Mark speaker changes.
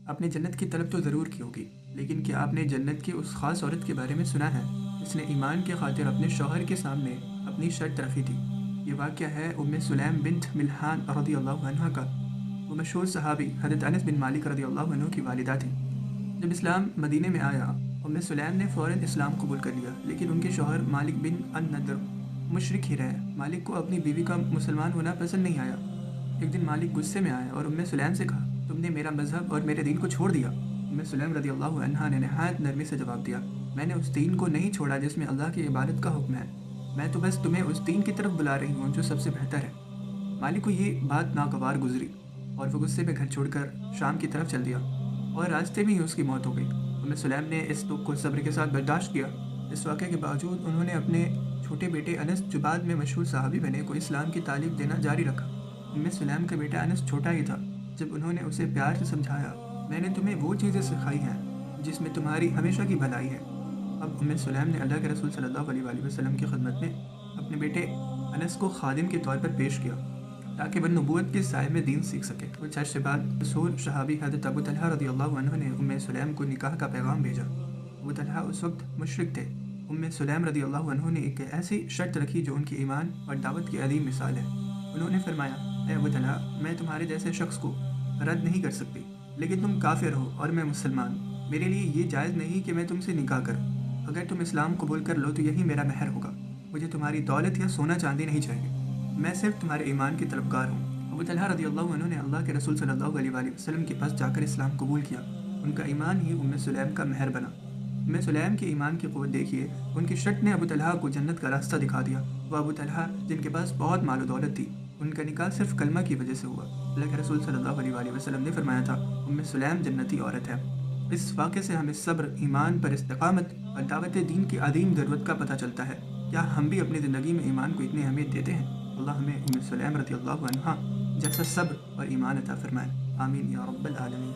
Speaker 1: آپ نے جنت کی طلب تو ضرور کی ہوگی، لیکن کیا آپ نے جنت کی اس خاص عورت کے بارے میں سنا ہے جس نے ایمان کی خاطر اپنے شوہر کے سامنے اپنی شرط رکھی تھی؟ یہ واقعہ ہے ام سلیم بنت ملحان رضی اللہ عنہ کا۔ وہ مشہور صحابی حضرت انس بن مالک رضی اللہ عنہ کی والدہ تھی۔ جب اسلام مدینے میں آیا، ام سلیم نے فوراً اسلام قبول کر لیا، لیکن ان کے شوہر مالک بن الندر مشرک ہی رہے۔ مالک کو اپنی بیوی کا مسلمان ہونا پسند نہیں آیا۔ ایک دن مالک غصے میں آیا اور ام سلیم سے کہا، تم نے میرا مذہب اور میرے دین کو چھوڑ دیا۔ ام سلیم رضی اللہ عنہا نے نہایت نرمی سے جواب دیا، میں نے اس دین کو نہیں چھوڑا جس میں اللہ کی عبادت کا حکم ہے، میں تو بس تمہیں اس دین کی طرف بلا رہی ہوں جو سب سے بہتر ہے۔ مالک کو یہ بات ناگوار گزری اور وہ غصے میں گھر چھوڑ کر شام کی طرف چل دیا، اور راستے میں ہی اس کی موت ہو گئی۔ ام سلیم نے اس دکھ کو صبر کے ساتھ برداشت کیا۔ اس واقعے کے باوجود انہوں نے اپنے چھوٹے بیٹے انس، جو بعد میں مشہور صحابی بنے، کو اسلام کی تعلیم دینا جاری رکھا۔ ام سلیم کا بیٹا انس چھوٹا ہی تھا جب انہوں نے اسے پیار سے سمجھایا، میں نے تمہیں وہ چیزیں سکھائی ہیں جس میں تمہاری ہمیشہ کی بھلائی ہے۔ اب ام سلیم نے اللہ کے رسول صلی اللہ علیہ وآلہ وسلم کی خدمت میں اپنے بیٹے انس کو خادم کے طور پر پیش کیا تاکہ وہ نبوت کے سائے میں دین سیکھ سکے۔ کچھ عرصے بعد مشہور صحابی حضرت ابو طلحہ رضی اللہ عنہ نے ام سلیم کو نکاح کا پیغام بھیجا۔ ابو طلحہ اس وقت مشرک تھے۔ ام سلیم رضی اللہ عنہ نے ایک ایسی شرط رکھی جو ان کی ایمان اور دعوت کی عظیم مثال ہے۔ انہوں نے فرمایا، اے ابو طلحہ، میں تمہارے جیسے شخص کو رد نہیں کر سکتی، لیکن تم کافر ہو اور میں مسلمان، میرے لیے یہ جائز نہیں کہ میں تم سے نکاح کروں۔ اگر تم اسلام قبول کر لو تو یہی میرا مہر ہوگا، مجھے تمہاری دولت یا سونا چاندی نہیں چاہیے، میں صرف تمہارے ایمان کی طلبگار ہوں۔ ابو طلحہ رضی اللہ عنہ نے اللہ کے رسول صلی اللہ علیہ وآلہ وسلم کے پاس جا کر اسلام قبول کیا۔ ان کا ایمان ہی ام سلیم کا مہر بنا۔ ام سلیم کے ایمان کی قوت دیکھیے، ان کی شرط نے ابو طلحہ کو جنت کا راستہ دکھا دیا۔ وہ ابو طلحہ جن کے پاس بہت مال و دولت تھی، ان کا نکاح صرف کلمہ کی وجہ سے ہوا۔ اللہ کے رسول صلی اللہ علیہ وآلہ وسلم نے فرمایا تھا، ام سلیم جنتی عورت ہے۔ اس واقعے سے ہمیں صبر، ایمان پر استقامت اور دعوت دین کی عظیم ضرورت کا پتہ چلتا ہے۔ کیا ہم بھی اپنی زندگی میں ایمان کو اتنی اہمیت دیتے ہیں؟ اللہ ہمیں ام سلیم رضی اللہ عنہا جیسا صبر اور ایمان عطا فرمائے۔ آمین یا رب العالمین۔